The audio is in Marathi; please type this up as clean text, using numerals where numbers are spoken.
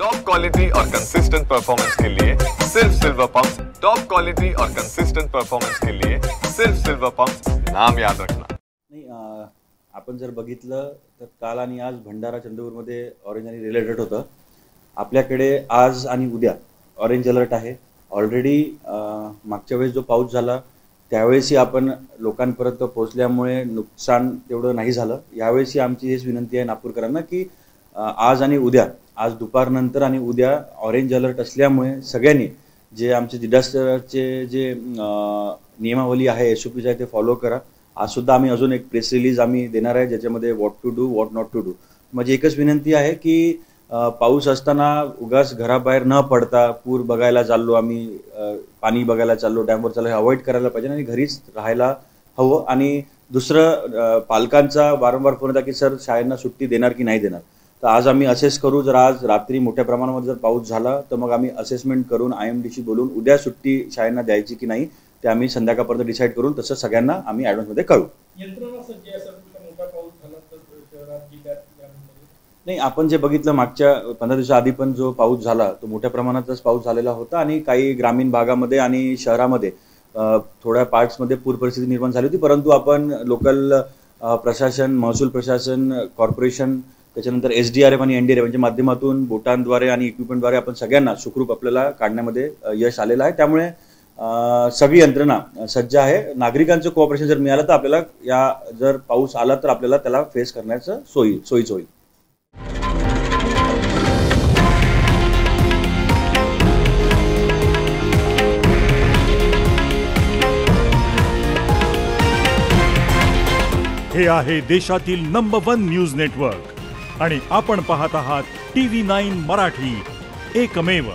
टॉप क्वालिटी और कंसिस्टेंट परफॉर्मेंस के लिए सिर्फ सिल्वर पंप्स। टॉप क्वालिटी और कंसिस्टेंट परफॉर्मेंस के लिए सिर्फ सिल्वर पंप्स, नाम याद रखना। नाही, आपण जर बघितलं तर काल आणि आज भंडारा चंद्रपूरमध्ये ऑरेंज आणि रेड अलर्ट होतं। आपल्याकडे आज आणि उद्या ऑरेंज अलर्ट आहे। ऑलरेडी मागच्या वेळेस जो पाऊस झाला त्यावेळेसही आपण लोकांपर्यंत पोहोचल्यामुळे नुकसान तेवढं नाही झालं। यावेळेसही आमची हेच विनंती आहे नागपूरकरांना की आज आणि उद्या, आज दुपारनंतर आणि उद्या ऑरेंज अलर्ट असल्यामुळे सगळ्यांनी जे आमचे डिझास्टरचे जे नियमावली आहे, SOPs आहे ते फॉलो करा। आज सुद्धा आम्ही अजून एक प्रेस रिलीज आम्ही देणार आहे ज्याच्यामध्ये what to do, what not to do. म्हणजे एकच विनंती आहे की पाऊस असताना उगाच घराबाहेर न पडता पूर बघायला चाललो आम्ही, पाणी बघायला चाललो, डॅमवर चाललो, हे अवॉइड करायला पाहिजे आणि घरीच राहायला हवं। आणि दुसरं, पालकांचा वारंवार फोन येतात की सर शाळांना सुट्टी देणार की नाही देणार। तर आज आम्ही असेस करू, जर आज रात्री मोठ्या प्रमाणामध्ये जर पाऊस झाला तर मग आम्ही असेसमेंट करून IMDशी बोलून उद्या सुट्टी शाळांना द्यायची की नाही ते आम्ही संध्याकाळपर्यंत डिसाईड करून तसं सगळ्यांना आम्ही ॲडव्हान्समध्ये कळवू। नाही, आपण जे बघितलं मागच्या 15 दिवसाआधी पण जो पाऊस झाला तो मोठ्या प्रमाणातच पाऊस झालेला होता आणि काही ग्रामीण भागामध्ये आणि शहरामध्ये थोड्या पार्ट्समध्ये पूर परिस्थिती निर्माण झाली होती। परंतु आपण लोकल प्रशासन, महसूल प्रशासन, कॉर्पोरेशन, त्याच्यानंतर SDRF आणि NDRF यांच्या माध्यमातून बोटांद्वारे आणि इक्विपमेंटद्वारे आपण सगळ्यांना सुखरूप आपल्याला काढण्यामध्ये यश आलेलं आहे। त्यामुळे सगळी यंत्रणा सज्ज आहे। नागरिकांचं कोऑपरेशन जर मिळालं तर आपल्याला जर पाऊस आला तर आपल्याला त्याला फेस करण्याचं सोयीचं होईल। हे आहे देशातील नंबर 1 न्यूज नेटवर्क आणि आपण पाहत आहात TV9 मराठी, एकमेव।